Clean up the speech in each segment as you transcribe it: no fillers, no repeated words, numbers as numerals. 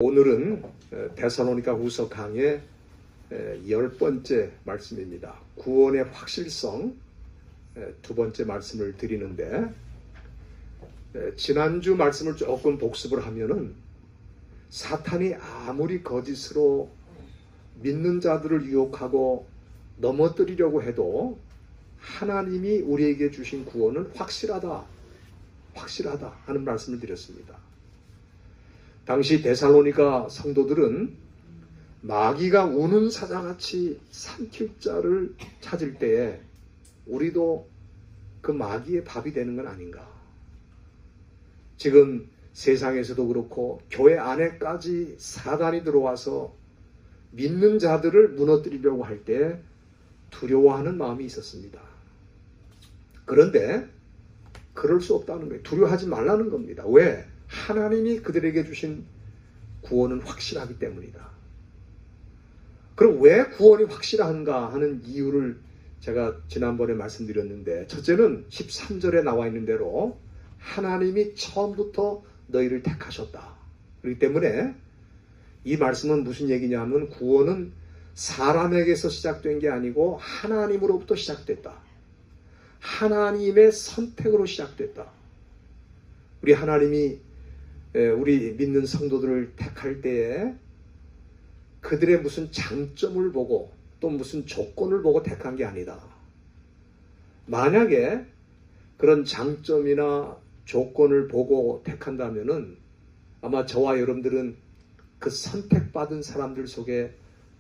오늘은 데살로니가 후서 강의 10번째 말씀입니다. 구원의 확실성 두 번째 말씀을 드리는데, 지난주 말씀을 조금 복습을 하면은 사탄이 아무리 거짓으로 믿는 자들을 유혹하고 넘어뜨리려고 해도 하나님이 우리에게 주신 구원은 확실하다 하는 말씀을 드렸습니다. 당시 데살로니가 성도들은 마귀가 우는 사자같이 삼킬 자를 찾을 때에 우리도 그 마귀의 밥이 되는 건 아닌가. 지금 세상에서도 그렇고 교회 안에까지 사단이 들어와서 믿는 자들을 무너뜨리려고 할 때 두려워하는 마음이 있었습니다. 그런데 그럴 수 없다는 거예요. 두려워하지 말라는 겁니다. 왜? 하나님이 그들에게 주신 구원은 확실하기 때문이다. 그럼 왜 구원이 확실한가 하는 이유를 제가 지난번에 말씀드렸는데, 첫째는 13절에 나와 있는 대로 하나님이 처음부터 너희를 택하셨다. 그렇기 때문에 이 말씀은 무슨 얘기냐면, 구원은 사람에게서 시작된 게 아니고 하나님으로부터 시작됐다. 하나님의 선택으로 시작됐다. 우리 하나님이 우리 믿는 성도들을 택할 때에 그들의 무슨 장점을 보고 또 무슨 조건을 보고 택한 게 아니다. 만약에 그런 장점이나 조건을 보고 택한다면은 아마 저와 여러분들은 그 선택받은 사람들 속에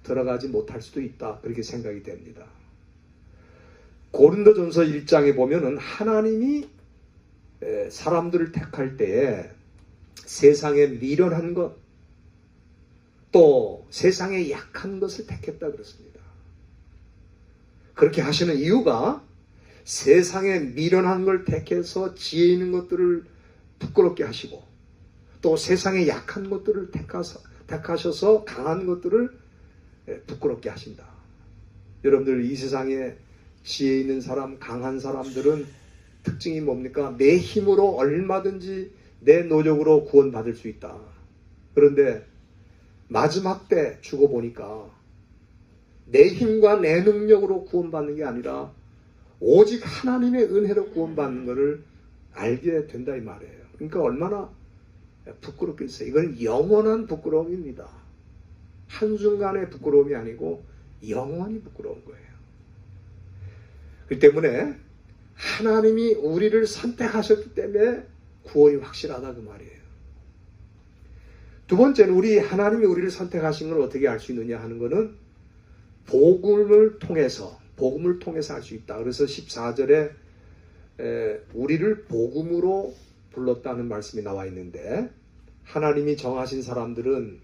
들어가지 못할 수도 있다, 그렇게 생각이 됩니다. 고린도전서 1장에 보면은 하나님이 사람들을 택할 때에 세상에 미련한 것, 또 세상에 약한 것을 택했다 그렇습니다. 그렇게 하시는 이유가 세상에 미련한 걸 택해서 지혜 있는 것들을 부끄럽게 하시고, 또 세상에 약한 것들을 택하셔서 강한 것들을 부끄럽게 하신다. 여러분들, 이 세상에 지혜 있는 사람, 강한 사람들은 특징이 뭡니까? 내 힘으로 얼마든지 내 노력으로 구원받을 수 있다. 그런데 마지막 때 죽어보니까 내 힘과 내 능력으로 구원받는 게 아니라 오직 하나님의 은혜로 구원받는 것을 알게 된다 이 말이에요. 그러니까 얼마나 부끄럽겠어요. 이건 영원한 부끄러움입니다. 한순간의 부끄러움이 아니고 영원히 부끄러운 거예요. 그렇기 때문에 하나님이 우리를 선택하셨기 때문에 구원이 확실하다 그 말이에요. 두 번째는 우리 하나님이 우리를 선택하신 걸 어떻게 알 수 있느냐 하는 것은 복음을 통해서 알 수 있다. 그래서 14절에 우리를 복음으로 불렀다는 말씀이 나와 있는데, 하나님이 정하신 사람들은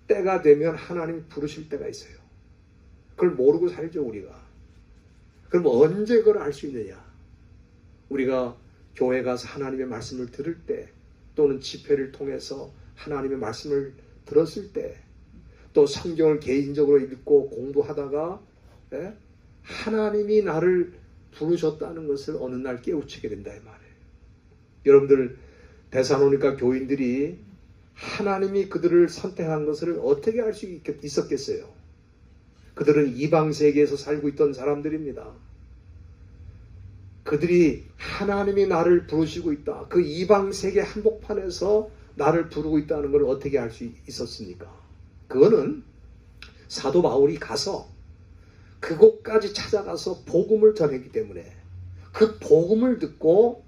때가 되면 하나님 부르실 때가 있어요. 그걸 모르고 살죠 우리가. 그럼 언제 그걸 알 수 있느냐? 우리가 교회 가서 하나님의 말씀을 들을 때, 또는 집회를 통해서 하나님의 말씀을 들었을 때, 또 성경을 개인적으로 읽고 공부하다가 하나님이 나를 부르셨다는 것을 어느 날 깨우치게 된다 이 말이에요. 여러분들, 데살로니가 교인들이 하나님이 그들을 선택한 것을 어떻게 알 수 있었겠어요? 그들은 이방 세계에서 살고 있던 사람들입니다. 그들이 하나님이 나를 부르시고 있다, 그 이방 세계 한복판에서 나를 부르고 있다는 걸 어떻게 알 수 있었습니까? 그거는 사도 바울이 가서 그곳까지 찾아가서 복음을 전했기 때문에, 그 복음을 듣고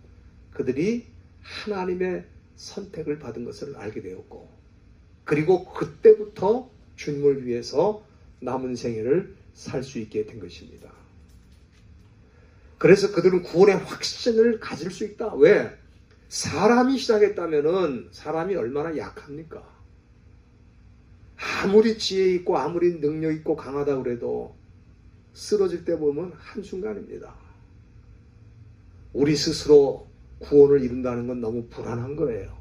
그들이 하나님의 선택을 받은 것을 알게 되었고, 그리고 그때부터 주님을 위해서 남은 생애를 살 수 있게 된 것입니다. 그래서 그들은 구원의 확신을 가질 수 있다. 왜? 사람이 시작했다면은 사람이 얼마나 약합니까? 아무리 지혜 있고 아무리 능력 있고 강하다 그래도 쓰러질 때 보면 한순간입니다. 우리 스스로 구원을 이룬다는 건 너무 불안한 거예요.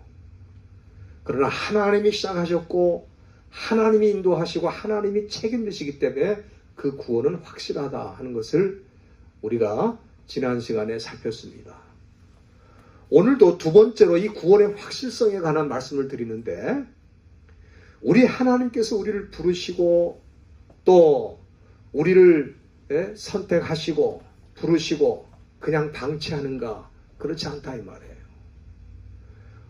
그러나 하나님이 시작하셨고 하나님이 인도하시고 하나님이 책임지시기 때문에 그 구원은 확실하다 하는 것을 우리가 지난 시간에 살폈습니다. 오늘도 두 번째로 이 구원의 확실성에 관한 말씀을 드리는데, 우리 하나님께서 우리를 부르시고 또 우리를 선택하시고 부르시고 그냥 방치하는가? 그렇지 않다 이 말이에요.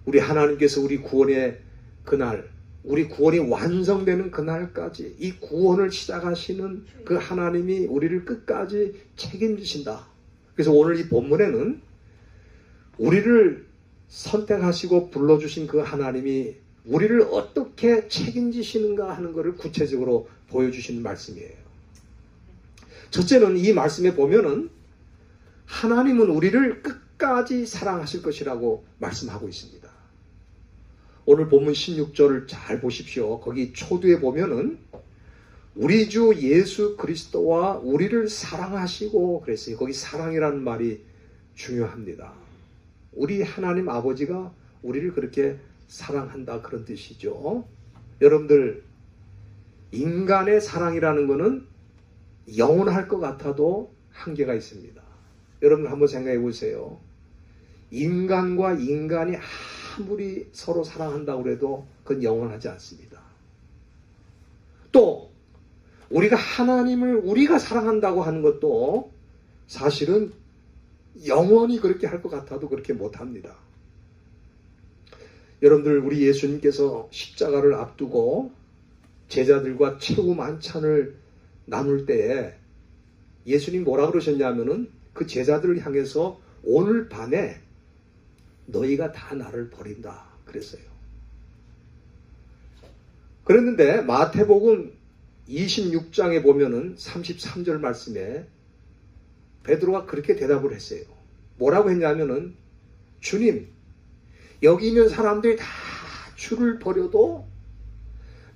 우리 하나님께서 우리 구원의 그날, 우리 구원이 완성되는 그날까지 이 구원을 시작하시는 그 하나님이 우리를 끝까지 책임지신다. 그래서 오늘 이 본문에는 우리를 선택하시고 불러주신 그 하나님이 우리를 어떻게 책임지시는가 하는 것을 구체적으로 보여주시는 말씀이에요. 첫째는 이 말씀에 보면은 하나님은 우리를 끝까지 사랑하실 것이라고 말씀하고 있습니다. 오늘 본문 16절을 잘 보십시오. 거기 초두에 보면은 우리 주 예수 그리스도와 우리를 사랑하시고 그랬어요. 거기 사랑이라는 말이 중요합니다. 우리 하나님 아버지가 우리를 그렇게 사랑한다 그런 뜻이죠. 여러분들 인간의 사랑이라는 것은 영원할 것 같아도 한계가 있습니다. 여러분 한번 생각해 보세요. 인간과 인간이 아무리 서로 사랑한다고 해도 그건 영원하지 않습니다. 또 우리가 하나님을 우리가 사랑한다고 하는 것도 사실은 영원히 그렇게 할 것 같아도 그렇게 못합니다. 여러분들 우리 예수님께서 십자가를 앞두고 제자들과 최후 만찬을 나눌 때에 예수님 뭐라 그러셨냐면은 그 제자들을 향해서 오늘 밤에 너희가 다 나를 버린다 그랬어요. 그랬는데 마태복음 26장에 보면은 33절 말씀에 베드로가 그렇게 대답을 했어요. 뭐라고 했냐면은 주님 여기 있는 사람들이 다 주를 버려도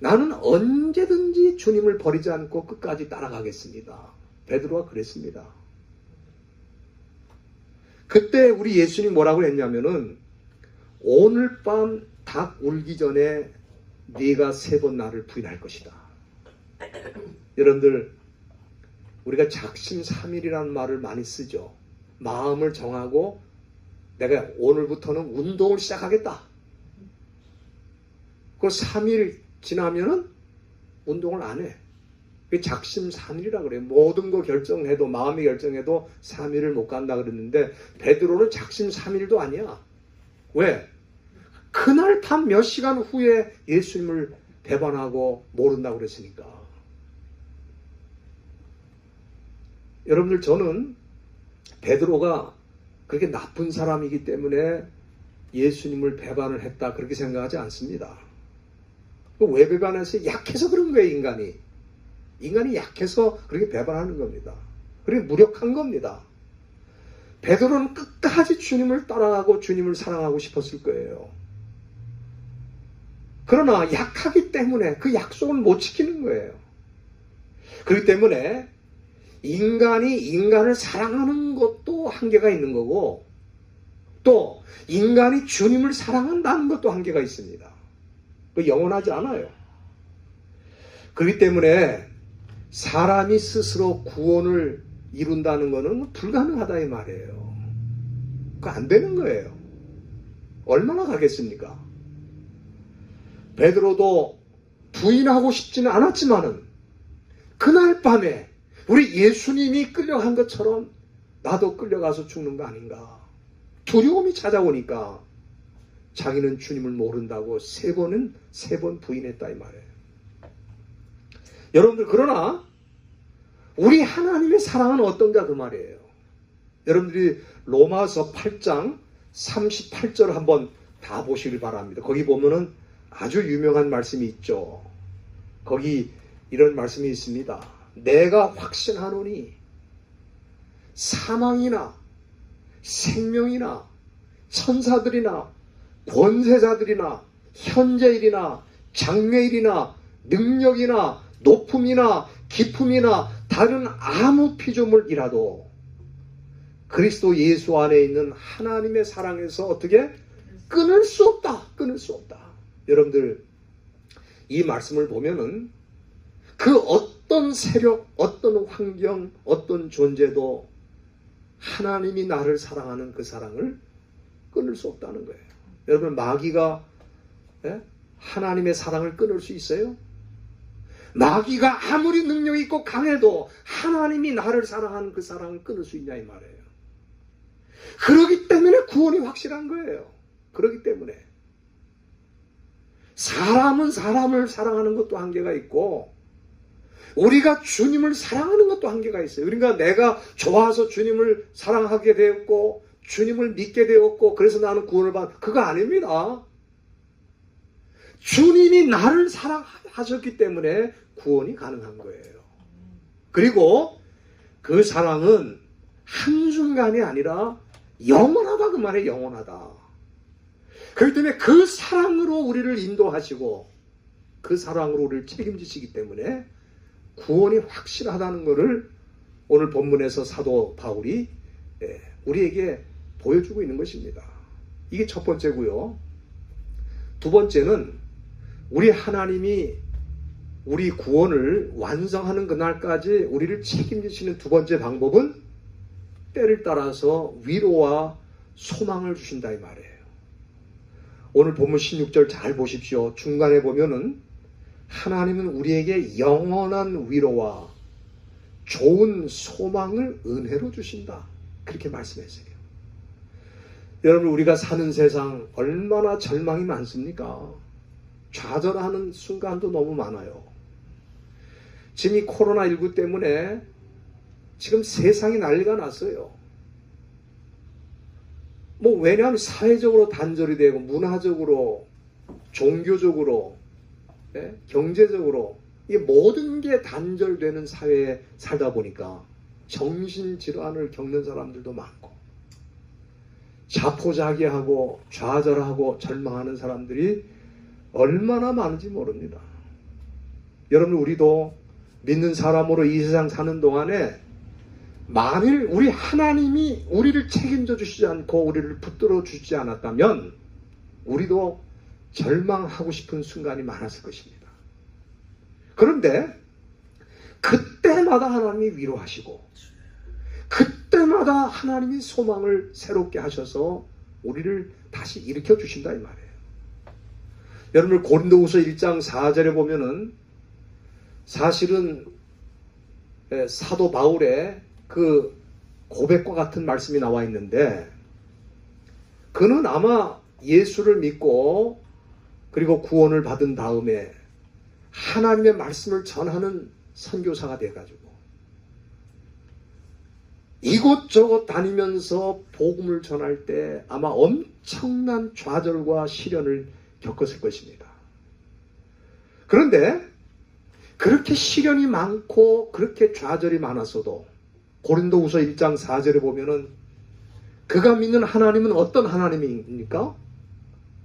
나는 언제든지 주님을 버리지 않고 끝까지 따라가겠습니다. 베드로가 그랬습니다. 그때 우리 예수님 뭐라고 했냐면은 오늘 밤 닭 울기 전에 네가 3번 나를 부인할 것이다. 여러분들 우리가 작심삼일이라는 말을 많이 쓰죠. 마음을 정하고 내가 오늘부터는 운동을 시작하겠다. 그 3일 지나면은 운동을 안 해. 그게 작심삼일이라 그래요. 모든 거 결정해도 마음이 결정해도 3일을 못 간다 그랬는데 베드로는 작심삼일도 아니야. 왜? 그날 밤 몇 시간 후에 예수님을 배반하고 모른다고 그랬으니까. 여러분들 저는 베드로가 그렇게 나쁜 사람이기 때문에 예수님을 배반을 했다 그렇게 생각하지 않습니다. 왜 배반해서? 약해서 그런 거예요. 인간이 약해서 그렇게 배반하는 겁니다. 그렇게 무력한 겁니다. 베드로는 끝까지 주님을 따라가고 주님을 사랑하고 싶었을 거예요. 그러나 약하기 때문에 그 약속을 못 지키는 거예요. 그렇기 때문에 인간이 인간을 사랑하는 것도 한계가 있는 거고 또 인간이 주님을 사랑한다는 것도 한계가 있습니다. 영원하지 않아요. 그렇기 때문에 사람이 스스로 구원을 이룬다는 것은 불가능하다 이 말이에요. 그거 안 되는 거예요. 얼마나 가겠습니까? 베드로도 부인하고 싶지는 않았지만은 그날 밤에 우리 예수님이 끌려간 것처럼 나도 끌려가서 죽는 거 아닌가. 두려움이 찾아오니까 자기는 주님을 모른다고 3번 부인했다 이 말이에요. 여러분들 그러나 우리 하나님의 사랑은 어떤가 그 말이에요. 여러분들이 로마서 8장 38절 한번 다 보시길 바랍니다. 거기 보면은 아주 유명한 말씀이 있죠. 거기 이런 말씀이 있습니다. 내가 확신하노니 사망이나 생명이나 천사들이나 권세자들이나 현재일이나 장래일이나 능력이나 높음이나 깊음이나 다른 아무 피조물이라도 그리스도 예수 안에 있는 하나님의 사랑에서 어떻게 끊을 수 없다. 끊을 수 없다. 여러분들 이 말씀을 보면은 그 어떤 세력, 어떤 환경, 어떤 존재도 하나님이 나를 사랑하는 그 사랑을 끊을 수 없다는 거예요. 여러분 마귀가 하나님의 사랑을 끊을 수 있어요? 마귀가 아무리 능력 있고 강해도 하나님이 나를 사랑하는 그 사랑을 끊을 수 있냐 이 말이에요. 그러기 때문에 구원이 확실한 거예요. 그러기 때문에 사람은 사람을 사랑하는 것도 한계가 있고 우리가 주님을 사랑하는 것도 한계가 있어요. 그러니까 내가 좋아서 주님을 사랑하게 되었고 주님을 믿게 되었고 그래서 나는 구원을 받 그거 아닙니다. 주님이 나를 사랑하셨기 때문에 구원이 가능한 거예요. 그리고 그 사랑은 한순간이 아니라 영원하다 그 말에 영원하다. 그렇기 때문에 그 사랑으로 우리를 인도하시고 그 사랑으로 우리를 책임지시기 때문에 구원이 확실하다는 것을 오늘 본문에서 사도 바울이 우리에게 보여주고 있는 것입니다. 이게 첫 번째고요. 두 번째는 우리 하나님이 우리 구원을 완성하는 그날까지 우리를 책임지시는 두 번째 방법은 때를 따라서 위로와 소망을 주신다 이 말이에요. 오늘 본문 16절 잘 보십시오. 중간에 보면은 하나님은 우리에게 영원한 위로와 좋은 소망을 은혜로 주신다. 그렇게 말씀했어요. 여러분 우리가 사는 세상 얼마나 절망이 많습니까? 좌절하는 순간도 너무 많아요. 지금 이 코로나19 때문에 지금 세상이 난리가 났어요. 왜냐하면 사회적으로 단절이 되고 문화적으로 종교적으로 경제적으로 이 모든 게 단절되는 사회에 살다 보니까 정신질환을 겪는 사람들도 많고 자포자기하고 좌절하고 절망하는 사람들이 얼마나 많은지 모릅니다. 여러분 우리도 믿는 사람으로 이 세상 사는 동안에 만일 우리 하나님이 우리를 책임져 주시지 않고 우리를 붙들어 주지 않았다면 우리도 절망하고 싶은 순간이 많았을 것입니다. 그런데 그때마다 하나님이 위로하시고 그때마다 하나님이 소망을 새롭게 하셔서 우리를 다시 일으켜 주신다 이 말이에요. 여러분 고린도후서 1장 4절에 보면은 사실은 사도 바울의 그 고백과 같은 말씀이 나와 있는데 그는 아마 예수를 믿고 그리고 구원을 받은 다음에 하나님의 말씀을 전하는 선교사가 돼가지고 이곳저곳 다니면서 복음을 전할 때 아마 엄청난 좌절과 시련을 겪었을 것입니다. 그런데 그렇게 시련이 많고 그렇게 좌절이 많았어도 고린도후서 1장 4절에 보면은 그가 믿는 하나님은 어떤 하나님입니까?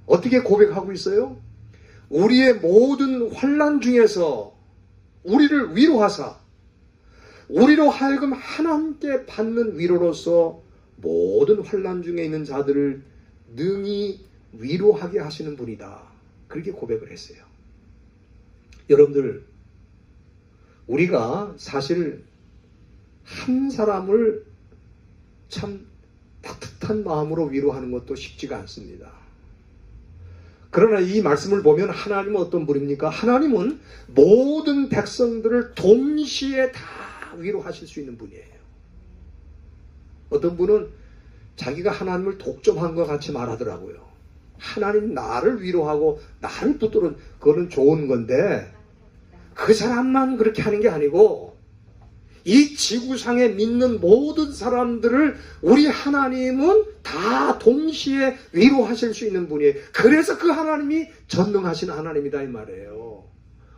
어떻게 고백하고 있어요? 우리의 모든 환난 중에서 우리를 위로하사 우리로 하여금 하나님께 받는 위로로서 모든 환난 중에 있는 자들을 능히 위로하게 하시는 분이다. 그렇게 고백을 했어요. 여러분들 우리가 사실 한 사람을 참 따뜻한 마음으로 위로하는 것도 쉽지가 않습니다. 그러나 이 말씀을 보면 하나님은 어떤 분입니까? 하나님은 모든 백성들을 동시에 다 위로하실 수 있는 분이에요. 어떤 분은 자기가 하나님을 독점한 것 같이 말하더라고요. 하나님 나를 위로하고 나를 붙들어 그거는 좋은 건데 그 사람만 그렇게 하는 게 아니고 이 지구상에 믿는 모든 사람들을 우리 하나님은 다 동시에 위로하실 수 있는 분이에요. 그래서 그 하나님이 전능하신 하나님이다 이 말이에요.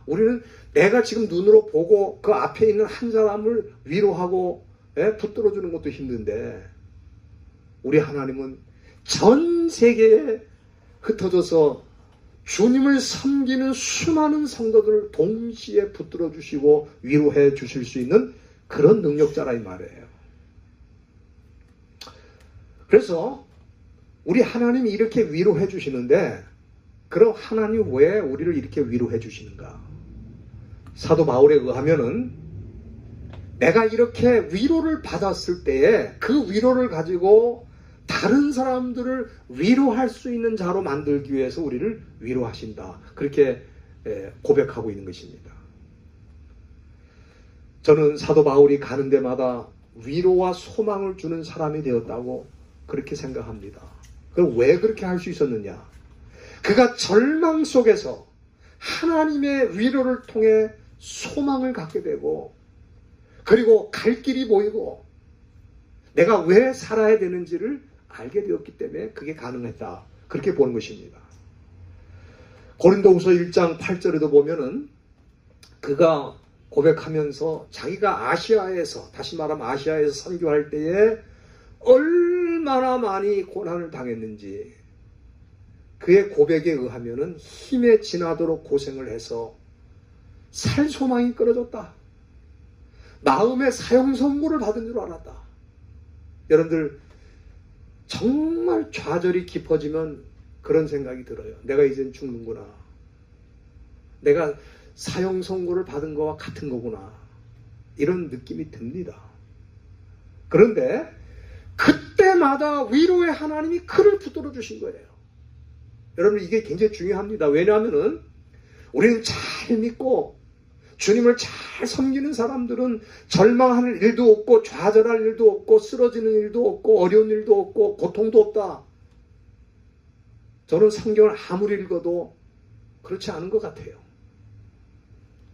우리는 내가 지금 눈으로 보고 그 앞에 있는 한 사람을 위로하고 붙들어주는 것도 힘든데 우리 하나님은 전 세계에 흩어져서 주님을 섬기는 수많은 성도들을 동시에 붙들어 주시고 위로해 주실 수 있는 그런 능력자라 이 말이에요. 그래서 우리 하나님이 이렇게 위로해 주시는데 그럼 하나님 왜 우리를 이렇게 위로해 주시는가? 사도 바울에 의하면은 내가 이렇게 위로를 받았을 때에 그 위로를 가지고 다른 사람들을 위로할 수 있는 자로 만들기 위해서 우리를 위로하신다. 그렇게 고백하고 있는 것입니다. 저는 사도 바울이 가는 데마다 위로와 소망을 주는 사람이 되었다고 그렇게 생각합니다. 그럼 왜 그렇게 할 수 있었느냐? 그가 절망 속에서 하나님의 위로를 통해 소망을 갖게 되고, 그리고 갈 길이 보이고 내가 왜 살아야 되는지를 알게 되었기 때문에 그게 가능했다. 그렇게 보는 것입니다. 고린도후서 1장 8절에도 보면은 그가 고백하면서 자기가 아시아에서, 다시 말하면 아시아에서 선교할 때에 얼마나 많이 고난을 당했는지, 그의 고백에 의하면은 힘에 지나도록 고생을 해서 살 소망이 끊어졌다. 마음의 사형 선고를 받은 줄 알았다. 여러분들 정말 좌절이 깊어지면 그런 생각이 들어요. 내가 이젠 죽는구나. 내가 사형 선고를 받은 거와 같은 거구나. 이런 느낌이 듭니다. 그런데 그때마다 위로의 하나님이 그를 붙들어 주신 거예요. 여러분, 이게 굉장히 중요합니다. 왜냐하면 우리는 잘 믿고 주님을 잘 섬기는 사람들은 절망하는 일도 없고 좌절할 일도 없고 쓰러지는 일도 없고 어려운 일도 없고 고통도 없다. 저는 성경을 아무리 읽어도 그렇지 않은 것 같아요.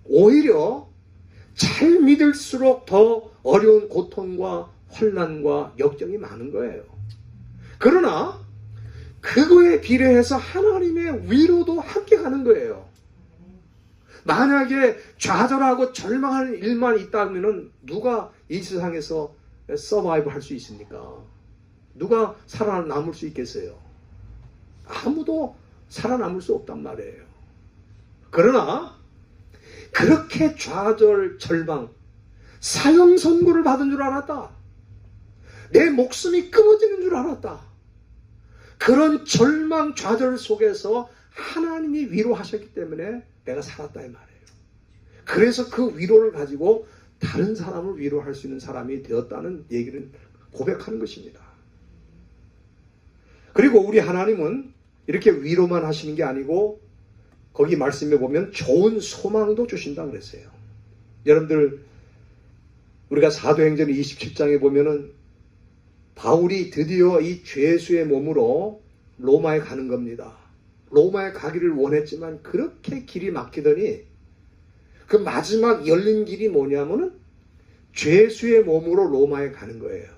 오히려 잘 믿을수록 더 어려운 고통과 환난과 역경이 많은 거예요. 그러나 그거에 비례해서 하나님의 위로도 함께 가는 거예요. 만약에 좌절하고 절망하는 일만 있다면 누가 이 세상에서 서바이브 할 수 있습니까? 누가 살아남을 수 있겠어요? 아무도 살아남을 수 없단 말이에요. 그러나 그렇게 좌절, 절망, 사형 선고를 받은 줄 알았다. 내 목숨이 끊어지는 줄 알았다. 그런 절망, 좌절 속에서 하나님이 위로하셨기 때문에 내가 살았다 이 말이에요. 그래서 그 위로를 가지고 다른 사람을 위로할 수 있는 사람이 되었다는 얘기를 고백하는 것입니다. 그리고 우리 하나님은 이렇게 위로만 하시는 게 아니고 거기 말씀에 보면 좋은 소망도 주신다고 그랬어요. 여러분들, 우리가 사도행전 27장에 보면은 바울이 드디어 이 죄수의 몸으로 로마에 가는 겁니다. 로마에 가기를 원했지만 그렇게 길이 막히더니 그 마지막 열린 길이 뭐냐면은 죄수의 몸으로 로마에 가는 거예요.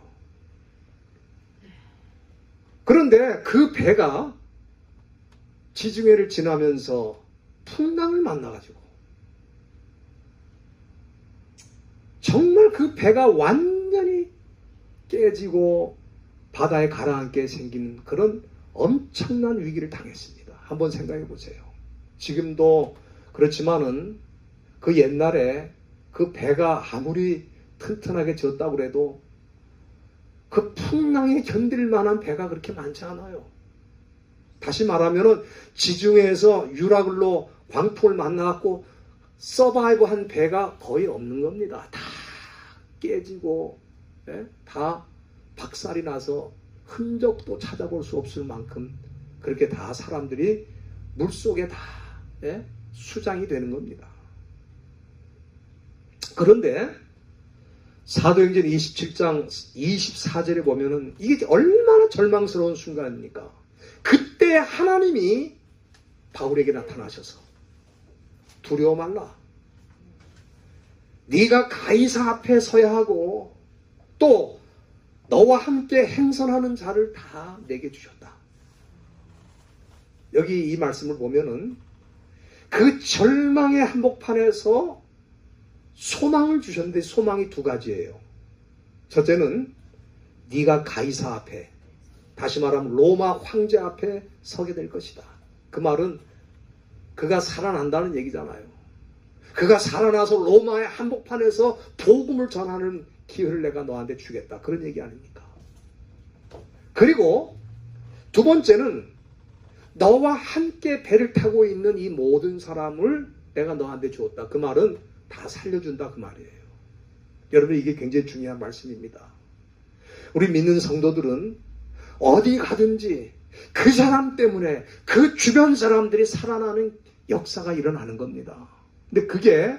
그런데 그 배가 지중해를 지나면서 풍랑을 만나가지고 정말 그 배가 완전히 깨지고 바다에 가라앉게 생긴 그런 엄청난 위기를 당했습니다. 한번 생각해 보세요. 지금도 그렇지만은 그 옛날에 그 배가 아무리 튼튼하게 졌다고 해도 그 풍랑에 견딜 만한 배가 그렇게 많지 않아요. 다시 말하면은 지중해에서 유라굴로 광풍을 만나갖고 서바이브 한 배가 거의 없는 겁니다. 다 깨지고 다 박살이 나서 흔적도 찾아볼 수 없을 만큼 그렇게 다 사람들이 물속에 다 수장이 되는 겁니다. 그런데 사도행전 27장 24절에 보면은 이게 얼마나 절망스러운 순간입니까? 그때 하나님이 바울에게 나타나셔서 두려워 말라. 네가 가이사 앞에 서야 하고 또 너와 함께 행선하는 자를 다 내게 주셨다. 여기 이 말씀을 보면은 그 절망의 한복판에서 소망을 주셨는데 소망이 두 가지예요. 첫째는 네가 가이사 앞에, 다시 말하면 로마 황제 앞에 서게 될 것이다. 그 말은 그가 살아난다는 얘기잖아요. 그가 살아나서 로마의 한복판에서 복음을 전하는 기회를 내가 너한테 주겠다. 그런 얘기 아닙니까? 그리고 두 번째는 너와 함께 배를 타고 있는 이 모든 사람을 내가 너한테 주었다. 그 말은 다 살려준다 그 말이에요. 여러분, 이게 굉장히 중요한 말씀입니다. 우리 믿는 성도들은 어디 가든지 그 사람 때문에 그 주변 사람들이 살아나는 역사가 일어나는 겁니다. 근데 그게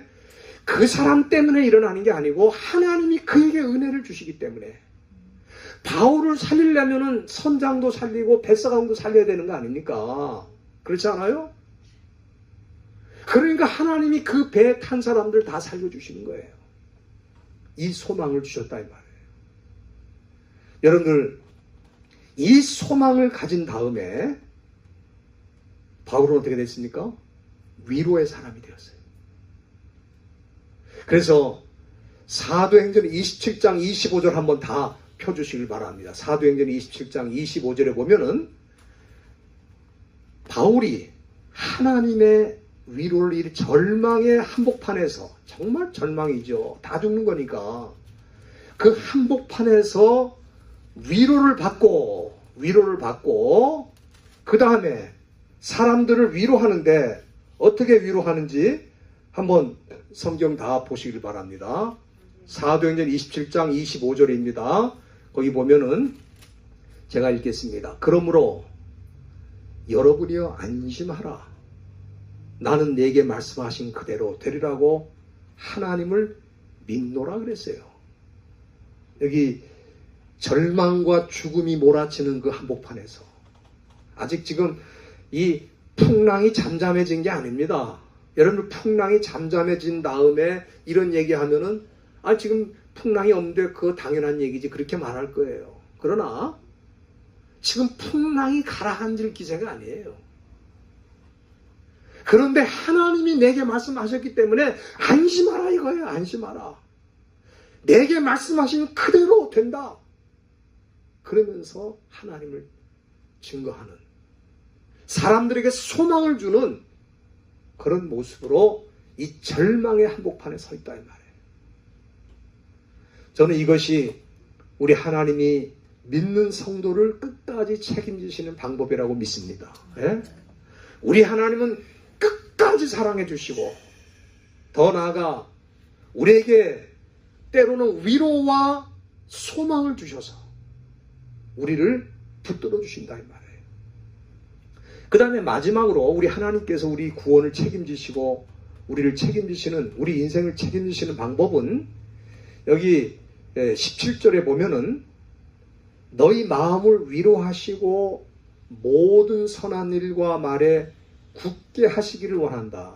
그 사람 때문에 일어나는 게 아니고 하나님이 그에게 은혜를 주시기 때문에. 바울을 살리려면은 선장도 살리고 뱃사강도 살려야 되는 거 아닙니까? 그렇지 않아요? 그러니까 하나님이 그 배에 탄 사람들 다 살려주시는 거예요. 이 소망을 주셨다 이 말이에요. 여러분들 이 소망을 가진 다음에 바울은 어떻게 됐습니까? 위로의 사람이 되었어요. 그래서 사도행전 27장 25절 한번 다 펴주시길 바랍니다. 사도행전 27장 25절에 보면은 바울이 하나님의 위로를 이 절망의 한복판에서, 정말 절망이죠. 다 죽는 거니까 그 한복판에서 위로를 받고 그 다음에 사람들을 위로하는데 어떻게 위로하는지 한번 성경 다 보시길 바랍니다. 사도행전 27장 25절입니다. 거기 보면은 제가 읽겠습니다. 그러므로 여러분이여 안심하라. 나는 내게 말씀하신 그대로 되리라고 하나님을 믿노라 그랬어요. 여기 절망과 죽음이 몰아치는 그 한복판에서 아직 지금 이 풍랑이 잠잠해진 게 아닙니다. 여러분 풍랑이 잠잠해진 다음에 이런 얘기하면은 지금 풍랑이 없는데 그거 당연한 얘기지 그렇게 말할 거예요. 그러나 지금 풍랑이 가라앉을 기세가 아니에요. 그런데 하나님이 내게 말씀하셨기 때문에 안심하라 이거예요. 안심하라. 내게 말씀하신 그대로 된다. 그러면서 하나님을 증거하는, 사람들에게 소망을 주는 그런 모습으로 이 절망의 한복판에 서 있다 이 말이에요. 저는 이것이 우리 하나님이 믿는 성도를 끝까지 책임지시는 방법이라고 믿습니다. 예? 우리 하나님은 끝까지 사랑해 주시고 더 나아가 우리에게 때로는 위로와 소망을 주셔서 우리를 붙들어 주신다 이 말이에요. 그 다음에 마지막으로 우리 하나님께서 우리 구원을 책임지시고 우리를 책임지시는, 우리 인생을 책임지시는 방법은 여기 17절에 보면은 너희 마음을 위로하시고 모든 선한 일과 말에 굳게 하시기를 원한다.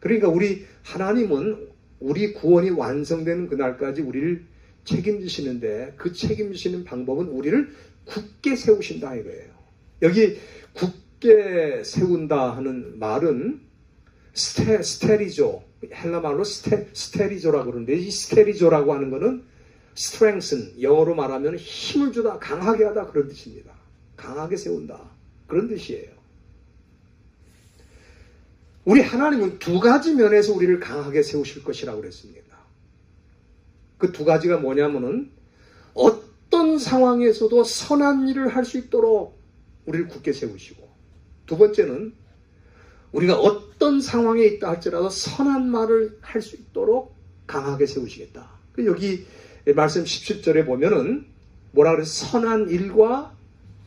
그러니까 우리 하나님은 우리 구원이 완성되는 그날까지 우리를 책임지시는데 그 책임지시는 방법은 우리를 굳게 세우신다 이거예요. 여기 굳게 세운다 하는 말은 스테리조, 헬라 말로 스테리조라고 그러는데 이 스테리조라고 하는 거는 strengthen, 영어로 말하면 힘을 주다, 강하게 하다 그런 뜻입니다. 강하게 세운다 그런 뜻이에요. 우리 하나님은 두 가지 면에서 우리를 강하게 세우실 것이라고 그랬습니다. 그 두 가지가 뭐냐면은 어떤 상황에서도 선한 일을 할 수 있도록 우리를 굳게 세우시고, 두 번째는 우리가 어떤 상황에 있다 할지라도 선한 말을 할 수 있도록 강하게 세우시겠다. 여기 말씀 17절에 보면은 뭐라 그래서 선한 일과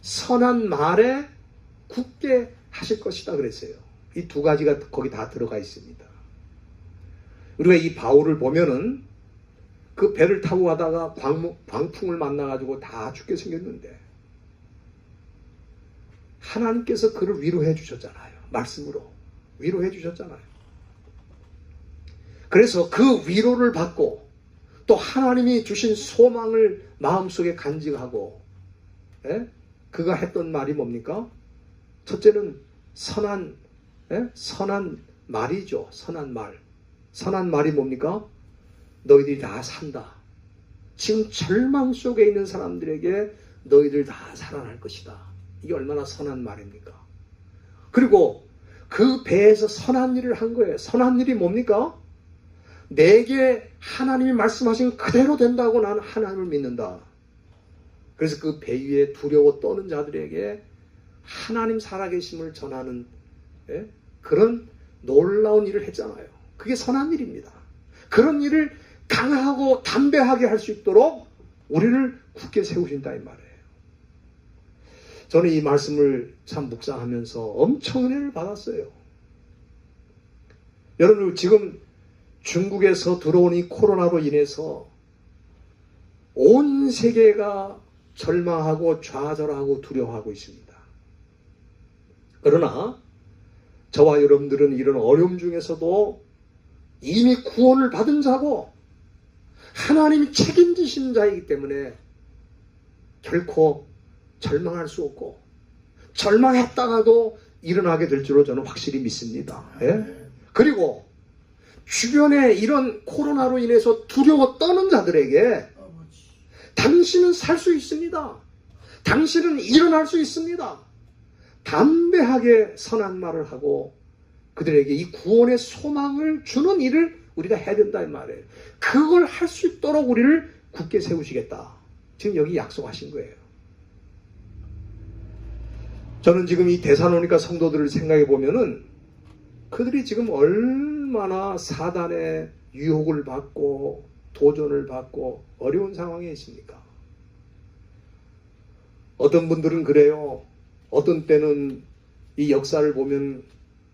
선한 말에 굳게 하실 것이다 그랬어요. 이 두 가지가 거기 다 들어가 있습니다. 우리가 이 바울을 보면은 그 배를 타고 가다가 광풍을 만나가지고 다 죽게 생겼는데 하나님께서 그를 위로해 주셨잖아요. 말씀으로 위로해 주셨잖아요. 그래서 그 위로를 받고 또 하나님이 주신 소망을 마음속에 간직하고, 그가 했던 말이 뭡니까? 첫째는 선한 말이죠. 선한 말. 선한 말이 뭡니까? 너희들이 다 산다. 지금 절망 속에 있는 사람들에게 너희들 다 살아날 것이다. 이게 얼마나 선한 말입니까? 그리고 그 배에서 선한 일을 한 거예요. 선한 일이 뭡니까? 내게 하나님이 말씀하신 그대로 된다고 나는 하나님을 믿는다. 그래서 그 배 위에 두려워 떠는 자들에게 하나님 살아계심을 전하는 그런 놀라운 일을 했잖아요. 그게 선한 일입니다. 그런 일을 강하고 담대하게 할 수 있도록 우리를 굳게 세우신다 이 말이에요. 저는 이 말씀을 참 묵상하면서 엄청 은혜를 받았어요. 여러분, 지금 중국에서 들어온 이 코로나로 인해서 온 세계가 절망하고 좌절하고 두려워하고 있습니다. 그러나 저와 여러분들은 이런 어려움 중에서도 이미 구원을 받은 자고 하나님이 책임지신 자이기 때문에 결코 절망할 수 없고 절망했다가도 일어나게 될 줄로 저는 확실히 믿습니다. 예? 그리고 주변에 이런 코로나로 인해서 두려워 떠는 자들에게 당신은 살 수 있습니다. 당신은 일어날 수 있습니다. 담대하게 선한 말을 하고 그들에게 이 구원의 소망을 주는 일을 우리가 해야 된다 이 말이에요. 그걸 할 수 있도록 우리를 굳게 세우시겠다. 지금 여기 약속하신 거예요. 저는 지금 이 데살로니가 성도들을 생각해 보면은 그들이 지금 얼마나 사단의 유혹을 받고 도전을 받고 어려운 상황에 있습니까? 어떤 분들은 그래요. 어떤 때는 이 역사를 보면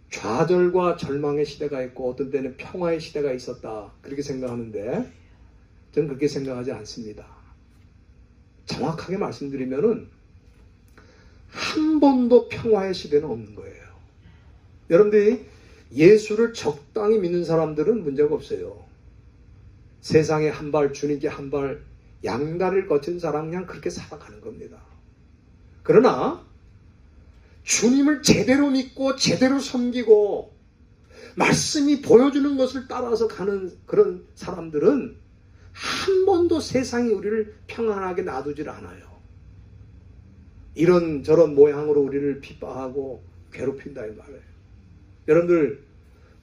좌절과 절망의 시대가 있고 어떤 때는 평화의 시대가 있었다. 그렇게 생각하는데 저는 그렇게 생각하지 않습니다. 정확하게 말씀드리면은 한 번도 평화의 시대는 없는 거예요. 여러분들이 예수를 적당히 믿는 사람들은 문제가 없어요. 세상에 한 발, 주님께 한 발, 양다리를 거친 사람 그냥 그렇게 살아가는 겁니다. 그러나 주님을 제대로 믿고 제대로 섬기고 말씀이 보여주는 것을 따라서 가는 그런 사람들은 한 번도 세상이 우리를 평안하게 놔두질 않아요. 이런 저런 모양으로 우리를 핍박하고 괴롭힌다 이 말이에요. 여러분들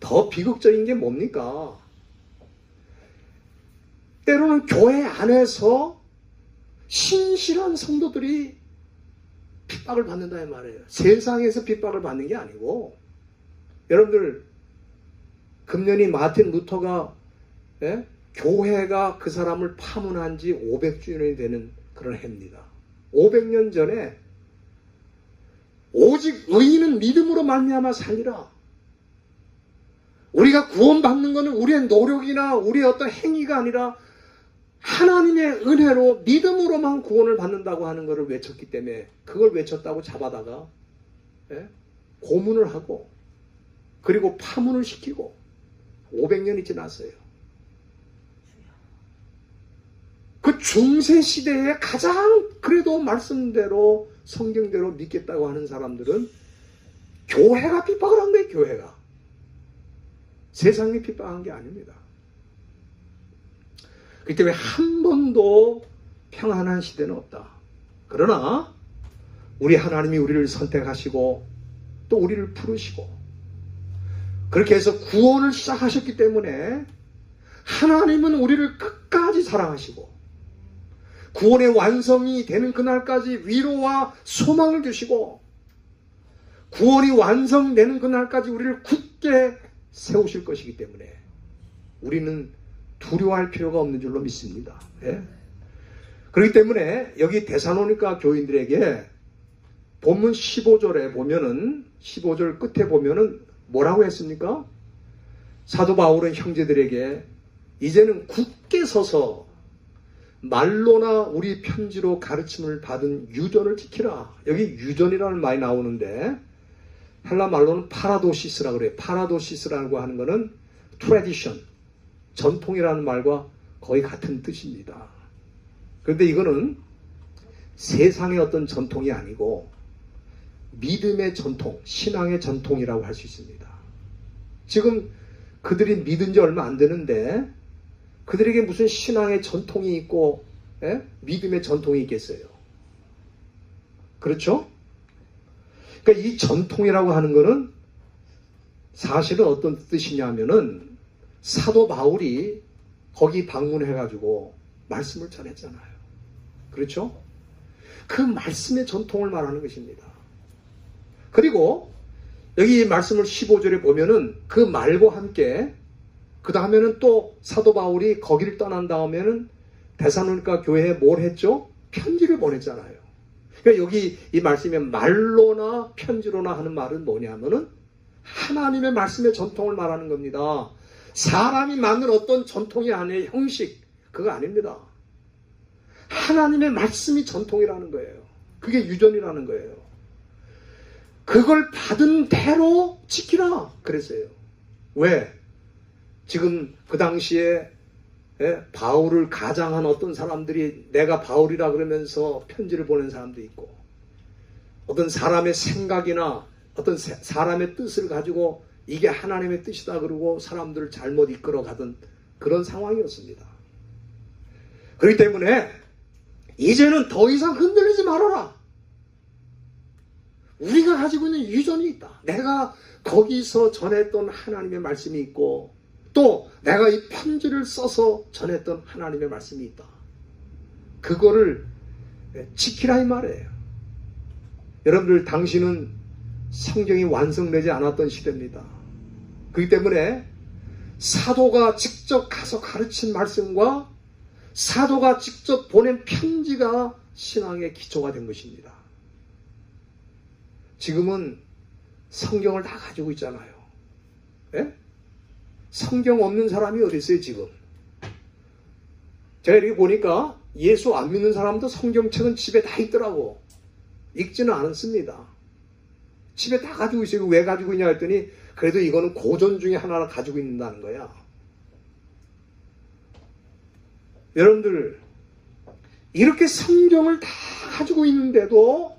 더 비극적인 게 뭡니까? 때로는 교회 안에서 신실한 성도들이 핍박을 받는다 이 말이에요. 세상에서 핍박을 받는 게 아니고 여러분들 금년이 마틴 루터가 교회가 그 사람을 파문한 지 500주년이 되는 그런 해입니다. 500년 전에 오직 의인은 믿음으로 말미암아 살리라. 우리가 구원받는 것은 우리의 노력이나 우리의 어떤 행위가 아니라 하나님의 은혜로 믿음으로만 구원을 받는다고 하는 것을 외쳤기 때문에 그걸 외쳤다고 잡아다가 고문을 하고 그리고 파문을 시키고 500년이 지났어요. 그 중세 시대에 가장 그래도 말씀대로 성경대로 믿겠다고 하는 사람들은 교회가 핍박을 한 거예요. 교회가. 세상이 핍박한 게 아닙니다. 그렇기 때문에 한 번도 평안한 시대는 없다. 그러나 우리 하나님이 우리를 선택하시고 또 우리를 부르시고 그렇게 해서 구원을 시작하셨기 때문에 하나님은 우리를 끝까지 사랑하시고 구원의 완성이 되는 그날까지 위로와 소망을 주시고 구원이 완성되는 그날까지 우리를 굳게 세우실 것이기 때문에 우리는 두려워할 필요가 없는 줄로 믿습니다. 예? 그렇기 때문에 여기 데살로니가 교인들에게 본문 15절에 보면은 15절 끝에 보면은 뭐라고 했습니까? 사도 바울은 형제들에게 이제는 굳게 서서 말로나 우리 편지로 가르침을 받은 유전을 지키라. 여기 유전이라는 말이 나오는데 헬라 말로는 파라도시스라고 그래요. 파라도시스라고 하는 것은 트래디션, 전통이라는 말과 거의 같은 뜻입니다. 그런데 이거는 세상의 어떤 전통이 아니고 믿음의 전통, 신앙의 전통이라고 할 수 있습니다. 지금 그들이 믿은 지 얼마 안 되는데 그들에게 무슨 신앙의 전통이 있고 믿음의 전통이 있겠어요? 그렇죠? 그러니까 이 전통이라고 하는 것은 사실은 어떤 뜻이냐면은 사도 바울이 거기 방문해가지고 말씀을 전했잖아요. 그렇죠? 그 말씀의 전통을 말하는 것입니다. 그리고 여기 말씀을 15절에 보면은 그 말과 함께 그 다음에는 또 사도 바울이 거기를 떠난 다음에는 데살로니가 교회에 뭘 했죠? 편지를 보냈잖아요. 그러니까 여기 이 말씀에 말로나 편지로나 하는 말은 뭐냐면은 하나님의 말씀의 전통을 말하는 겁니다. 사람이 만든 어떤 전통이 아니에요. 형식. 그거 아닙니다. 하나님의 말씀이 전통이라는 거예요. 그게 유전이라는 거예요. 그걸 받은 대로 지키라 그랬어요. 왜? 지금 그 당시에 바울을 가장한 어떤 사람들이 내가 바울이라 그러면서 편지를 보낸 사람도 있고, 어떤 사람의 생각이나 어떤 사람의 뜻을 가지고 이게 하나님의 뜻이다 그러고 사람들을 잘못 이끌어 가던 그런 상황이었습니다. 그렇기 때문에 이제는 더 이상 흔들리지 말아라. 우리가 가지고 있는 유전이 있다. 내가 거기서 전했던 하나님의 말씀이 있고, 또 내가 이 편지를 써서 전했던 하나님의 말씀이 있다. 그거를 지키라 이 말이에요. 여러분들, 당신은 성경이 완성되지 않았던 시대입니다. 그렇기 때문에 사도가 직접 가서 가르친 말씀과 사도가 직접 보낸 편지가 신앙의 기초가 된 것입니다. 지금은 성경을 다 가지고 있잖아요. 예? 성경 없는 사람이 어디 있어요 지금? 제가 이렇게 보니까 예수 안 믿는 사람도 성경책은 집에 다 있더라고. 읽지는 않습니다. 집에 다 가지고 있어요. 왜 가지고 있냐 했더니 그래도 이거는 고전 중에 하나를 가지고 있는다는 거야. 여러분들, 이렇게 성경을 다 가지고 있는데도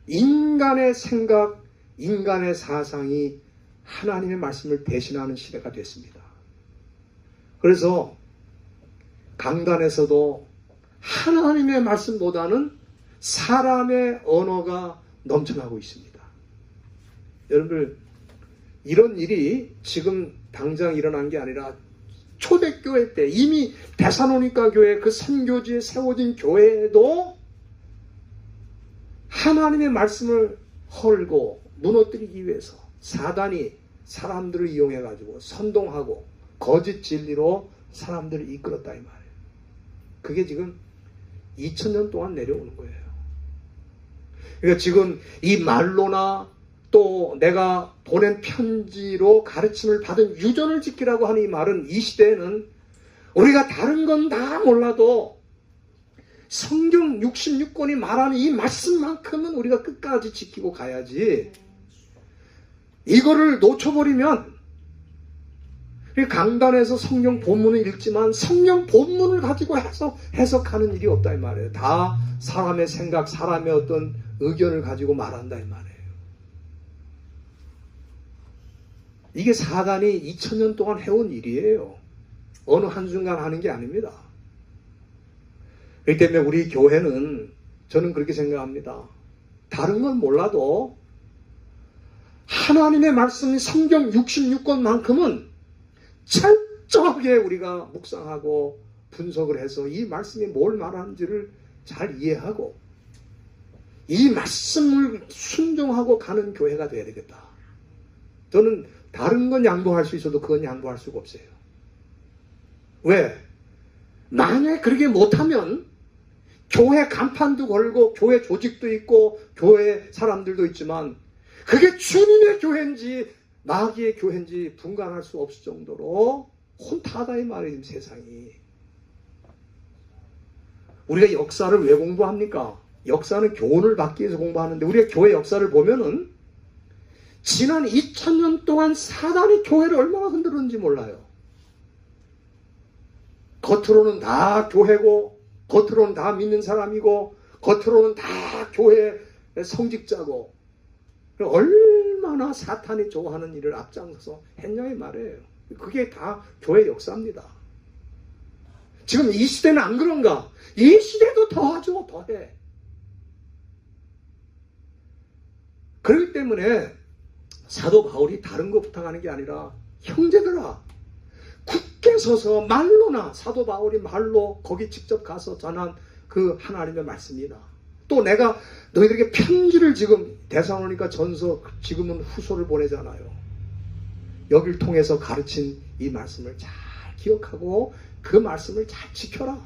인간의 생각, 인간의 사상이 하나님의 말씀을 대신하는 시대가 됐습니다. 그래서 강단에서도 하나님의 말씀보다는 사람의 언어가 넘쳐나고 있습니다. 여러분들, 이런 일이 지금 당장 일어난 게 아니라 초대교회 때 이미 데살로니가 교회 그 선교지에 세워진 교회에도 하나님의 말씀을 헐고 무너뜨리기 위해서 사단이 사람들을 이용해 가지고 선동하고 거짓 진리로 사람들을 이끌었다 이 말이에요. 그게 지금 2000년 동안 내려오는 거예요. 그러니까 지금 이 말로나 또 내가 보낸 편지로 가르침을 받은 유전을 지키라고 하는 이 말은, 이 시대에는 우리가 다른 건 다 몰라도 성경 66권이 말하는 이 말씀만큼은 우리가 끝까지 지키고 가야지, 이거를 놓쳐버리면, 강단에서 성경 본문을 읽지만 성경 본문을 가지고 해석하는 일이 없다 이 말이에요. 다 사람의 생각, 사람의 어떤 의견을 가지고 말한다 이 말이에요. 이게 사단이 2000년 동안 해온 일이에요. 어느 한순간 하는 게 아닙니다. 그렇기 때문에 우리 교회는, 저는 그렇게 생각합니다. 다른 건 몰라도 하나님의 말씀 성경 66권만큼은 철저하게 우리가 묵상하고 분석을 해서 이 말씀이 뭘 말하는지를 잘 이해하고 이 말씀을 순종하고 가는 교회가 되어야 되겠다. 저는 다른 건 양보할 수 있어도 그건 양보할 수가 없어요. 왜? 만약에 그렇게 못하면 교회 간판도 걸고 교회 조직도 있고 교회 사람들도 있지만 그게 주님의 교회인지 마귀의 교회인지 분간할 수 없을 정도로 혼타다 이 말이에요. 세상이. 우리가 역사를 왜 공부합니까? 역사는 교훈을 받기 위해서 공부하는데, 우리가 교회 역사를 보면은 지난 2000년 동안 사단이 교회를 얼마나 흔들었는지 몰라요. 겉으로는 다 교회고, 겉으로는 다 믿는 사람이고, 겉으로는 다 교회 성직자고, 얼마나 사탄이 좋아하는 일을 앞장서서 했냐 이 말이에요. 그게 다 교회 역사입니다. 지금 이 시대는 안 그런가? 이 시대도 더하죠. 더해. 그렇기 때문에 사도 바울이 다른 거 부탁하는 게 아니라, 형제들아, 굳게 서서 말로나, 사도 바울이 말로 거기 직접 가서 전한 그 하나님의 말씀이다. 또 내가 너희들에게 편지를 지금 데살로니가 전서, 지금은 후소를 보내잖아요. 여길 통해서 가르친 이 말씀을 잘 기억하고 그 말씀을 잘 지켜라.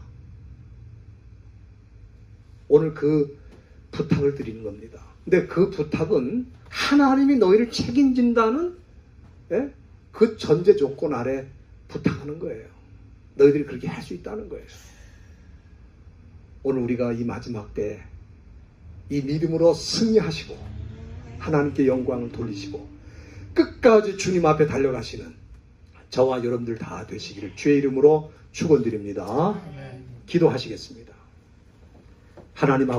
오늘 그 부탁을 드리는 겁니다. 근데 그 부탁은 하나님이 너희를 책임진다는 그 전제 조건 아래 부탁하는 거예요. 너희들이 그렇게 할 수 있다는 거예요. 오늘 우리가 이 마지막 때 이 믿음으로 승리하시고 하나님께 영광을 돌리시고 끝까지 주님 앞에 달려가시는 저와 여러분들 다 되시기를 주의 이름으로 축원드립니다. 기도하시겠습니다. 하나님 아버지